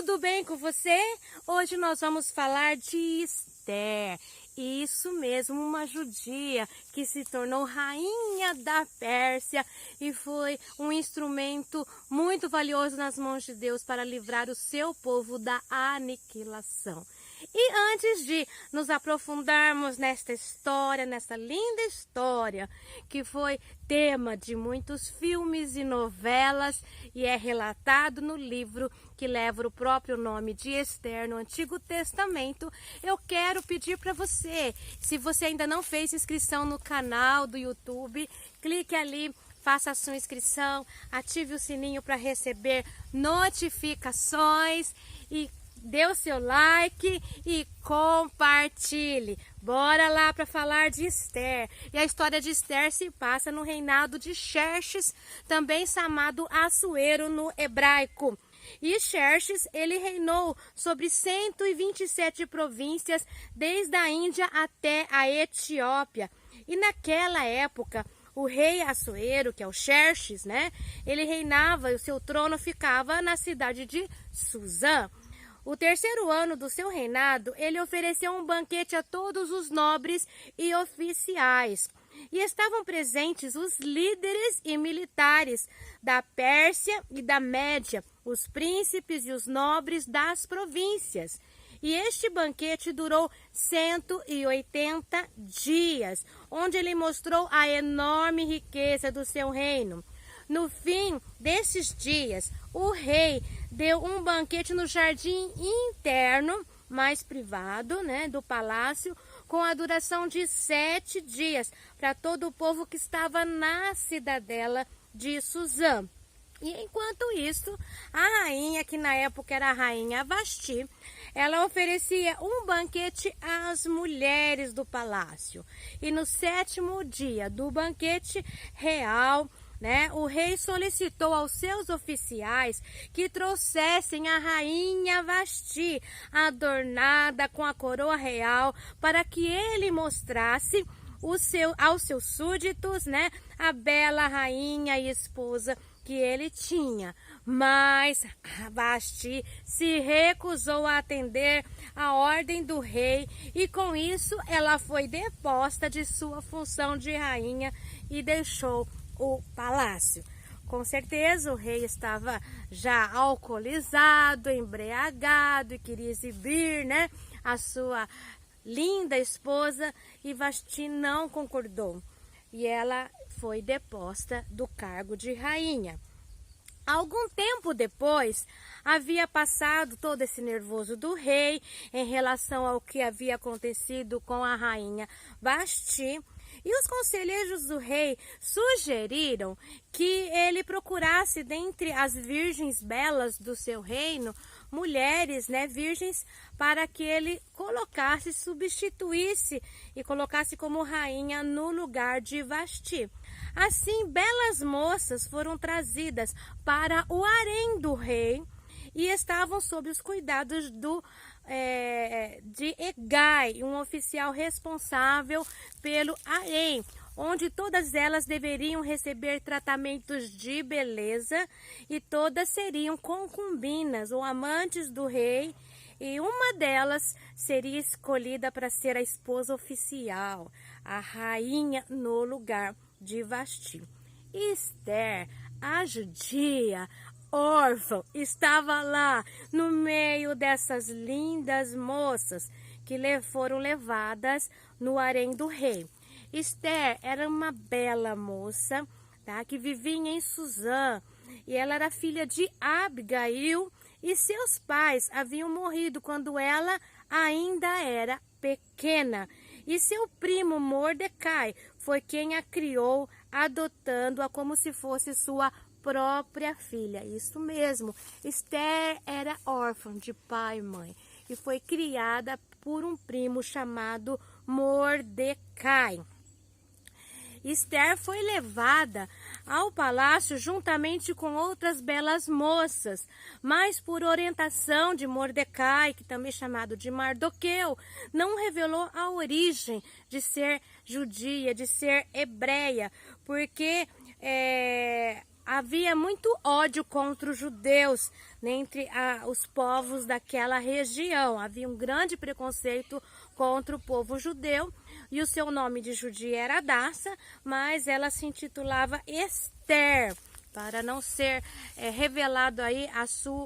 tudo bem com você? Hoje nós vamos falar de Esther. Isso mesmo, uma judia que se tornou rainha da Pérsia e foi um instrumento muito valioso nas mãos de Deus para livrar o seu povo da aniquilação. E antes de nos aprofundarmos nesta história, nessa linda história, que foi tema de muitos filmes e novelas e é relatado no livro que leva o próprio nome de Esther no Antigo Testamento, eu quero pedir para você, se você ainda não fez inscrição no canal do YouTube, clique ali, faça a sua inscrição, ative o sininho para receber notificações e dê o seu like e compartilhe. Bora lá para falar de Esther. E a história de Esther se passa no reinado de Xerxes, também chamado Assuero no hebraico. E Xerxes, ele reinou sobre 127 províncias, desde a Índia até a Etiópia. E naquela época, o rei Assuero, que é o Xerxes, né? Ele reinava e o seu trono ficava na cidade de Suzã. O terceiro ano do seu reinado, ele ofereceu um banquete a todos os nobres e oficiais. E estavam presentes os líderes e militares da Pérsia e da Média, os príncipes e os nobres das províncias. E este banquete durou 180 dias, onde ele mostrou a enorme riqueza do seu reino. No fim desses dias, o rei deu um banquete no jardim interno, mais privado, né, do palácio, com a duração de 7 dias, para todo o povo que estava na cidadela de Suzã. E enquanto isso, a rainha, que na época era a rainha Vasti, ela oferecia um banquete às mulheres do palácio. E no 7º dia do banquete real, o rei solicitou aos seus oficiais que trouxessem a rainha Vasti, adornada com a coroa real, para que ele mostrasse aos seus súditos, a bela rainha e esposa que ele tinha. Mas Vasti se recusou a atender a ordem do rei e com isso ela foi deposta de sua função de rainha e deixou o palácio. Com certeza o rei estava já alcoolizado, embriagado e queria exibir, a sua linda esposa, e Vasti não concordou. E ela foi deposta do cargo de rainha. Algum tempo depois, havia passado todo esse nervoso do rei em relação ao que havia acontecido com a rainha Vasti. E os conselheiros do rei sugeriram que ele procurasse dentre as virgens belas do seu reino, mulheres, virgens, para que ele colocasse, substituísse e colocasse como rainha no lugar de Vasti. Assim, belas moças foram trazidas para o harém do rei e estavam sob os cuidados de Hegai, um oficial responsável pelo harém, onde todas elas deveriam receber tratamentos de beleza e todas seriam concubinas ou amantes do rei, e uma delas seria escolhida para ser a esposa oficial, a rainha no lugar de Vasti. Esther, a judia, órfã, estava lá no meio dessas lindas moças que foram levadas no harém do rei. Esther era uma bela moça, que vivia em Suzã, e ela era filha de Abigail, e seus pais haviam morrido quando ela ainda era pequena. E seu primo Mordecai foi quem a criou, adotando-a como se fosse sua própria filha. Isso mesmo, Esther era órfã de pai e mãe e foi criada por um primo chamado Mordecai. Esther foi levada ao palácio juntamente com outras belas moças, mas por orientação de Mordecai, que também é chamado de Mardoqueu, não revelou a origem de ser judia, de ser hebreia, porque havia muito ódio contra os judeus entre os povos daquela região. Havia um grande preconceito contra o povo judeu e o seu nome de judia era Hadassa, mas ela se intitulava Esther, para não ser revelado aí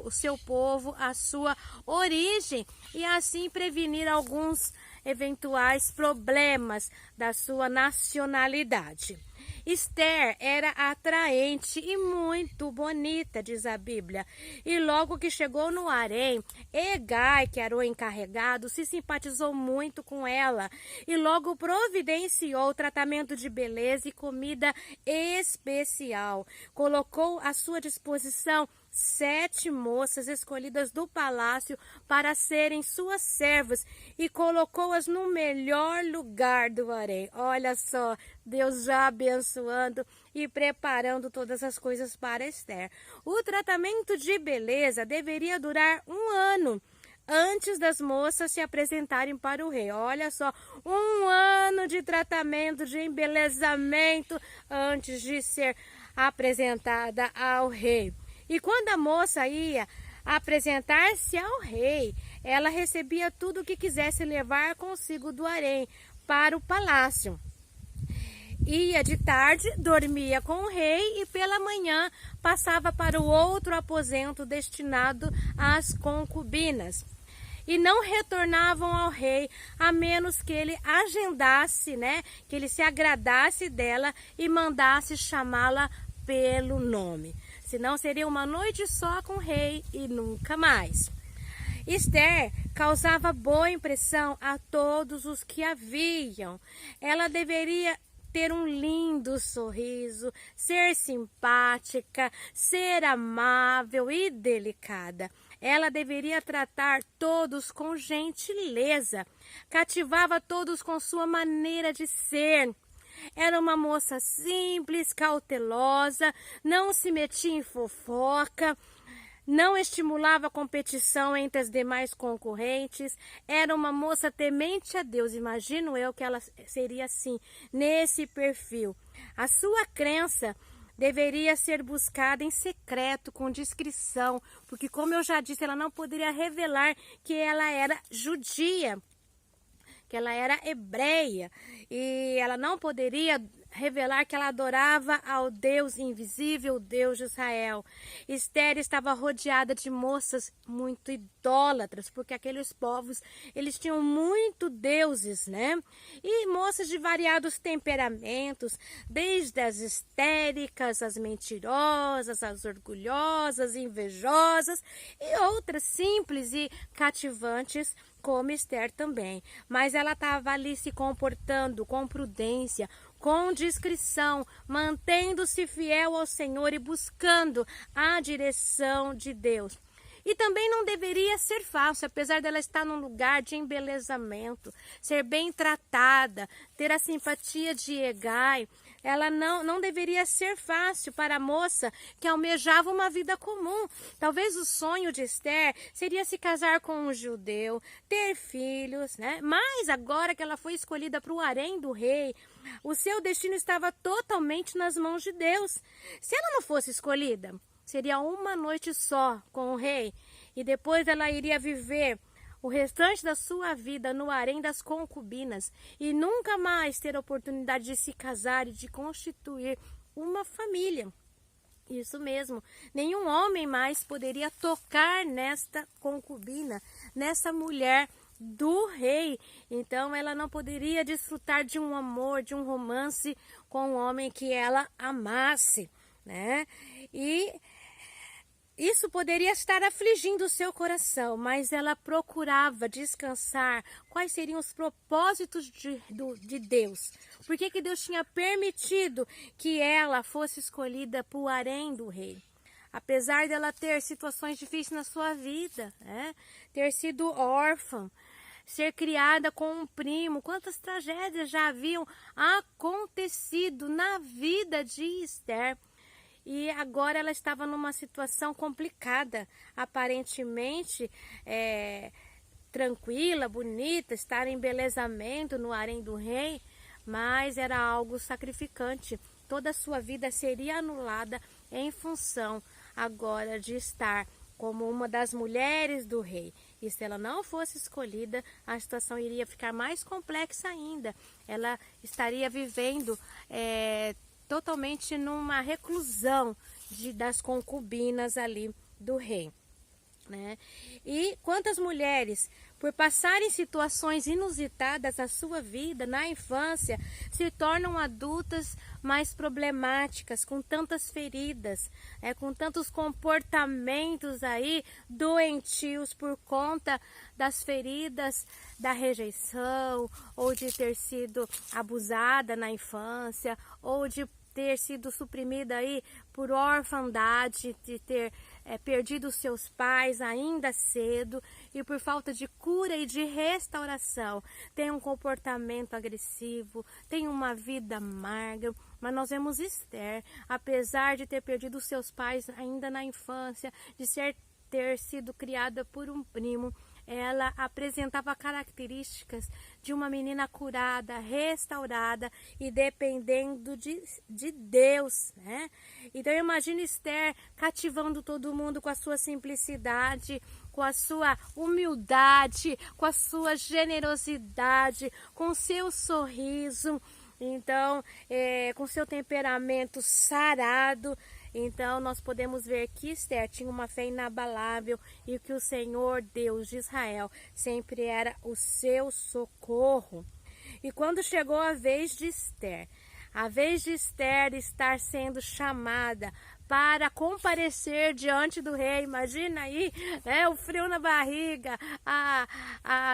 o seu povo, a sua origem, e assim prevenir alguns eventuais problemas da sua nacionalidade. Esther era atraente e muito bonita, diz a Bíblia. E logo que chegou no harém, Hegai, que era o encarregado, se simpatizou muito com ela e logo providenciou tratamento de beleza e comida especial. Colocou à sua disposição 7 moças escolhidas do palácio para serem suas servas e colocou-as no melhor lugar do harém. Olha só, Deus já abençoando e preparando todas as coisas para Esther. O tratamento de beleza deveria durar 1 ano antes das moças se apresentarem para o rei. Olha só, 1 ano de tratamento, de embelezamento antes de ser apresentada ao rei. E quando a moça ia apresentar-se ao rei, ela recebia tudo o que quisesse levar consigo do harém para o palácio. Ia de tarde, dormia com o rei e pela manhã passava para o outro aposento destinado às concubinas. E não retornavam ao rei, a menos que ele agendasse, que ele se agradasse dela e mandasse chamá-la pelo nome. Senão seria uma noite só com o rei e nunca mais. Esther causava boa impressão a todos os que a viam. Ela deveria ter um lindo sorriso, ser simpática, ser amável e delicada. Ela deveria tratar todos com gentileza, cativava todos com sua maneira de ser. Era uma moça simples, cautelosa, não se metia em fofoca, não estimulava a competição entre as demais concorrentes. Era uma moça temente a Deus. Imagino eu que ela seria assim, nesse perfil. A sua crença deveria ser buscada em secreto, com discrição, porque, como eu já disse, ela não poderia revelar que ela era judia, que ela era hebreia, e ela não poderia revelar que ela adorava ao Deus invisível, o Deus de Israel. Esther estava rodeada de moças muito idólatras, porque aqueles povos, eles tinham muito deuses, E moças de variados temperamentos, desde as histéricas, as mentirosas, as orgulhosas, invejosas, e outras simples e cativantes, como Esther também. Mas ela estava ali se comportando com prudência, com discrição, mantendo-se fiel ao Senhor e buscando a direção de Deus. E também não deveria ser fácil, apesar dela estar num lugar de embelezamento, ser bem tratada, ter a simpatia de Hegai. Ela não deveria ser fácil para a moça que almejava uma vida comum. Talvez o sonho de Esther seria se casar com um judeu, ter filhos, Mas agora que ela foi escolhida para o harém do rei, o seu destino estava totalmente nas mãos de Deus. Se ela não fosse escolhida, seria uma noite só com o rei e depois ela iria viver o restante da sua vida no harém das concubinas e nunca mais ter a oportunidade de se casar e de constituir uma família. Isso mesmo, nenhum homem mais poderia tocar nesta concubina, nessa mulher do rei. Então ela não poderia desfrutar de um amor, de um romance com um homem que ela amasse, E isso poderia estar afligindo o seu coração, mas ela procurava descansar. Quais seriam os propósitos de Deus? Por que Deus tinha permitido que ela fosse escolhida para o harém do rei? Apesar dela ter situações difíceis na sua vida, ter sido órfã, ser criada com um primo, quantas tragédias já haviam acontecido na vida de Esther. E agora ela estava numa situação complicada, aparentemente tranquila, bonita, estar em embelezamento no harém do rei, mas era algo sacrificante. Toda a sua vida seria anulada em função agora de estar como uma das mulheres do rei. E se ela não fosse escolhida, a situação iria ficar mais complexa ainda. Ela estaria vivendo totalmente numa reclusão das concubinas ali do rei, né? E quantas mulheres, por passarem situações inusitadas na sua vida, na infância, se tornam adultas mais problemáticas, com tantas feridas, com tantos comportamentos aí doentios por conta das feridas da rejeição, ou de ter sido abusada na infância, ou de ter sido suprimida aí por orfandade, de ter perdido seus pais ainda cedo e por falta de cura e de restauração. Tem um comportamento agressivo, tem uma vida amarga, mas nós vemos Esther, apesar de ter perdido seus pais ainda na infância, de ter sido criada por um primo, ela apresentava características de uma menina curada, restaurada e dependendo de Deus, né? Então eu imagino Esther cativando todo mundo com a sua simplicidade, com a sua humildade, com a sua generosidade, com o seu sorriso, então com seu temperamento sarado. Então nós podemos ver que Esther tinha uma fé inabalável e que o Senhor Deus de Israel sempre era o seu socorro. E quando chegou a vez de Esther estar sendo chamada para comparecer diante do rei, imagina aí, né, o frio na barriga,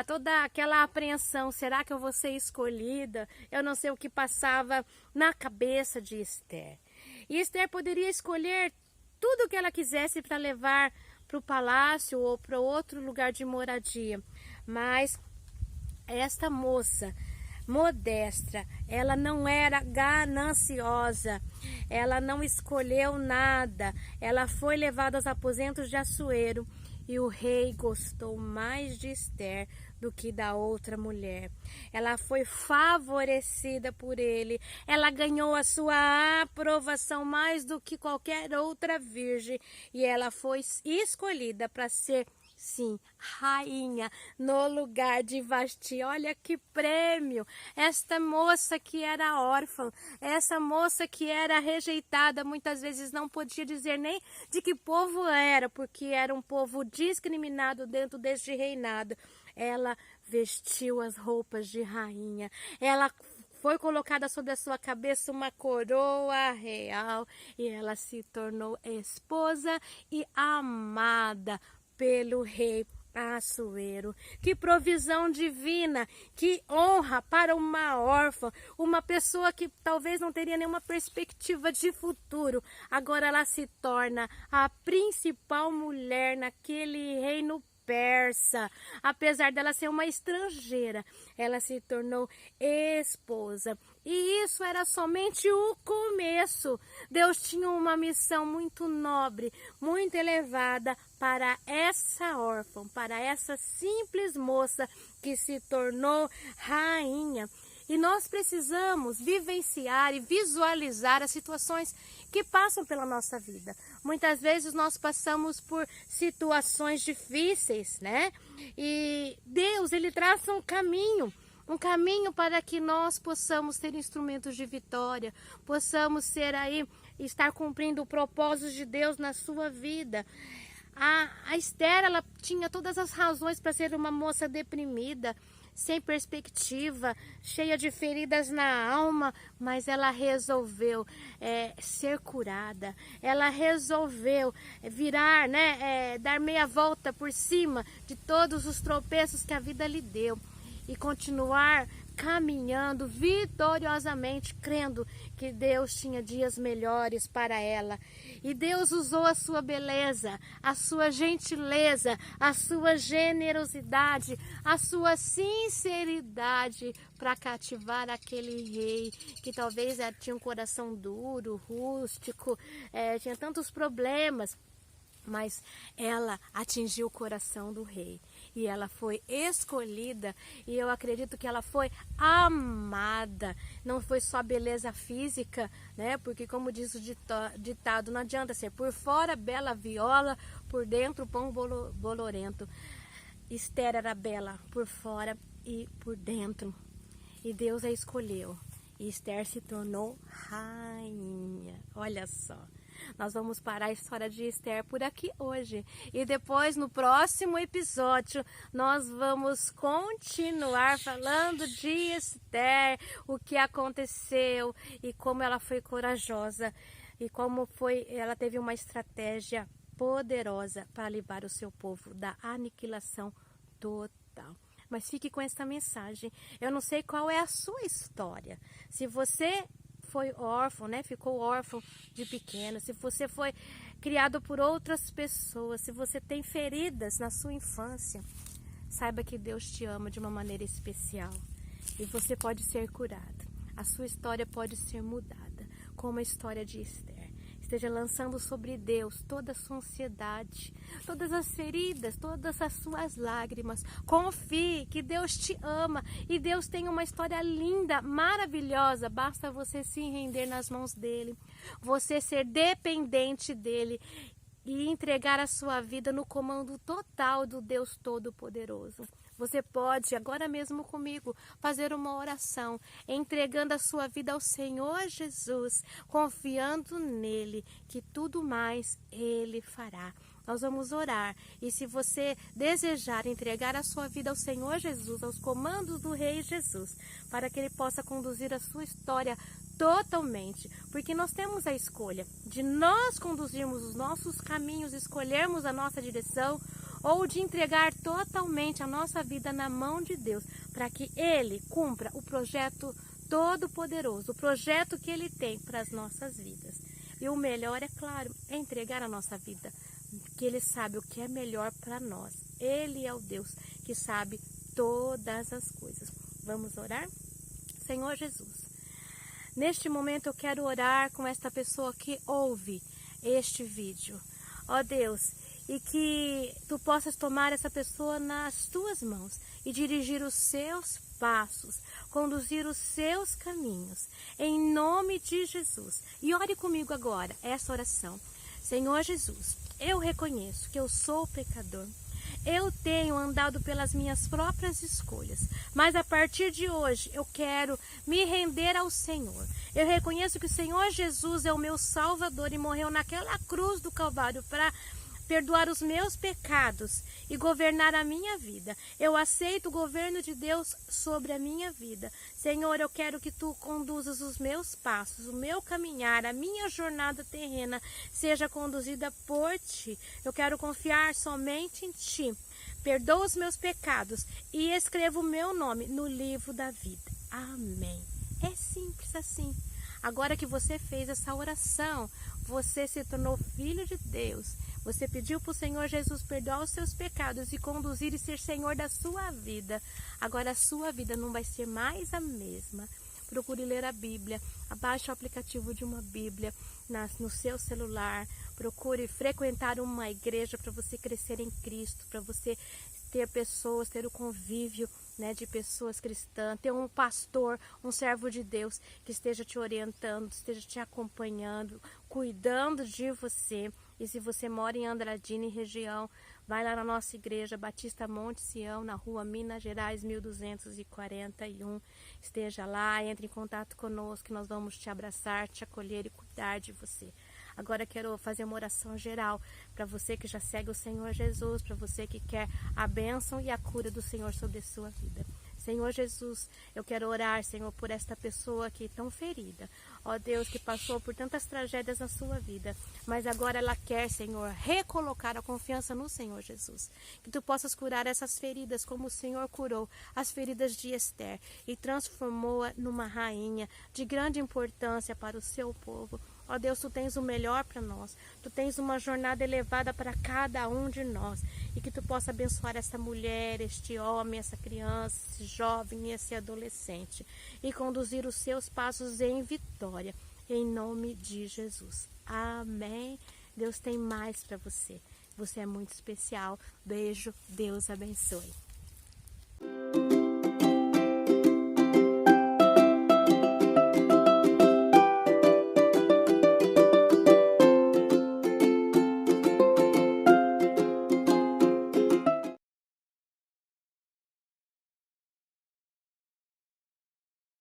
toda aquela apreensão, será que eu vou ser escolhida? Eu não sei o que passava na cabeça de Esther. E Esther poderia escolher tudo o que ela quisesse para levar para o palácio ou para outro lugar de moradia. Mas esta moça modesta, ela não era gananciosa, ela não escolheu nada, ela foi levada aos aposentos de Assuero e o rei gostou mais de Esther do que da outra mulher. Ela foi favorecida por ele, ela ganhou a sua aprovação mais do que qualquer outra virgem e ela foi escolhida para ser, sim, rainha no lugar de Vasti. Olha que prêmio! Esta moça que era órfã, essa moça que era rejeitada, muitas vezes não podia dizer nem de que povo era, porque era um povo discriminado dentro deste reinado. Ela vestiu as roupas de rainha, ela foi colocada sobre a sua cabeça uma coroa real e ela se tornou esposa e amada pelo rei Assuero. Que provisão divina, que honra para uma órfã, uma pessoa que talvez não teria nenhuma perspectiva de futuro. Agora ela se torna a principal mulher naquele reino persa. Apesar dela ser uma estrangeira, ela se tornou esposa. E isso era somente o começo. Deus tinha uma missão muito nobre, muito elevada para essa órfã, para essa simples moça que se tornou rainha. E nós precisamos vivenciar e visualizar as situações que passam pela nossa vida. Muitas vezes nós passamos por situações difíceis, né? E Deus, Ele traça um caminho para que nós possamos ser instrumentos de vitória, possamos ser aí, estar cumprindo o propósito de Deus na sua vida. A Esther, ela tinha todas as razões para ser uma moça deprimida, sem perspectiva, cheia de feridas na alma, mas ela resolveu ser curada. Ela resolveu virar, dar meia volta por cima de todos os tropeços que a vida lhe deu e continuar caminhando vitoriosamente, crendo que Deus tinha dias melhores para ela. E Deus usou a sua beleza, a sua gentileza, a sua generosidade, a sua sinceridade para cativar aquele rei que talvez tinha um coração duro, rústico, tinha tantos problemas. Mas ela atingiu o coração do rei e ela foi escolhida, e eu acredito que ela foi amada. Não foi só beleza física, né? Porque como diz o ditado, não adianta ser por fora bela viola, por dentro pão bolorento. Esther era bela por fora e por dentro, e Deus a escolheu, e Esther se tornou rainha. Olha só. Nós vamos parar a história de Esther por aqui hoje. E depois, no próximo episódio, nós vamos continuar falando de Esther, o que aconteceu e como ela foi corajosa e como ela teve uma estratégia poderosa para livrar o seu povo da aniquilação total. Mas fique com essa mensagem. Eu não sei qual é a sua história. Se você foi órfão, né? Ficou órfão de pequeno, se você foi criado por outras pessoas, se você tem feridas na sua infância, saiba que Deus te ama de uma maneira especial e você pode ser curado. A sua história pode ser mudada, como a história de Esther. Esteja lançando sobre Deus toda a sua ansiedade, todas as feridas, todas as suas lágrimas. Confie que Deus te ama e Deus tem uma história linda, maravilhosa. Basta você se render nas mãos dele, você ser dependente dele e entregar a sua vida no comando total do Deus Todo-Poderoso. Você pode, agora mesmo comigo, fazer uma oração, entregando a sua vida ao Senhor Jesus, confiando nele, que tudo mais ele fará. Nós vamos orar, e se você desejar entregar a sua vida ao Senhor Jesus, aos comandos do Rei Jesus, para que ele possa conduzir a sua história totalmente, porque nós temos a escolha de nós conduzirmos os nossos caminhos, escolhermos a nossa direção, ou de entregar totalmente a nossa vida na mão de Deus, para que Ele cumpra o projeto todo-poderoso, o projeto que Ele tem para as nossas vidas. E o melhor, é claro, é entregar a nossa vida, porque Ele sabe o que é melhor para nós. Ele é o Deus que sabe todas as coisas. Vamos orar? Senhor Jesus, neste momento eu quero orar com esta pessoa que ouve este vídeo. Ó Deus, e que tu possas tomar essa pessoa nas tuas mãos e dirigir os seus passos, conduzir os seus caminhos, em nome de Jesus. E ore comigo agora essa oração. Senhor Jesus, eu reconheço que eu sou pecador. Eu tenho andado pelas minhas próprias escolhas, mas a partir de hoje eu quero me render ao Senhor. Eu reconheço que o Senhor Jesus é o meu Salvador e morreu naquela cruz do Calvário para perdoar os meus pecados e governar a minha vida. Eu aceito o governo de Deus sobre a minha vida. Senhor, eu quero que tu conduzas os meus passos, o meu caminhar, a minha jornada terrena seja conduzida por ti. Eu quero confiar somente em ti. Perdoa os meus pecados e escreva o meu nome no livro da vida. Amém. É simples assim. Agora que você fez essa oração, você se tornou filho de Deus. Você pediu para o Senhor Jesus perdoar os seus pecados e conduzir e ser Senhor da sua vida. Agora a sua vida não vai ser mais a mesma. Procure ler a Bíblia. Abaixe o aplicativo de uma Bíblia no seu celular. Procure frequentar uma igreja para você crescer em Cristo, para você ter pessoas, ter o convívio, né, de pessoas cristãs, ter um pastor, um servo de Deus que esteja te orientando, esteja te acompanhando, cuidando de você. E se você mora em Andradina e região, vai lá na nossa igreja Batista Monte Sião, na rua Minas Gerais 1241. Esteja lá, entre em contato conosco, que nós vamos te abraçar, te acolher e cuidar de você. Agora quero fazer uma oração geral para você que já segue o Senhor Jesus, para você que quer a bênção e a cura do Senhor sobre a sua vida. Senhor Jesus, eu quero orar, Senhor, por esta pessoa aqui tão ferida. Ó Deus, que passou por tantas tragédias na sua vida, mas agora ela quer, Senhor, recolocar a confiança no Senhor Jesus. Que tu possas curar essas feridas como o Senhor curou as feridas de Esther e transformou-a numa rainha de grande importância para o seu povo. Ó Deus, tu tens o melhor para nós. Tu tens uma jornada elevada para cada um de nós. E que tu possa abençoar essa mulher, este homem, essa criança, esse jovem e esse adolescente. E conduzir os seus passos em vitória. Em nome de Jesus. Amém. Deus tem mais para você. Você é muito especial. Beijo, Deus abençoe.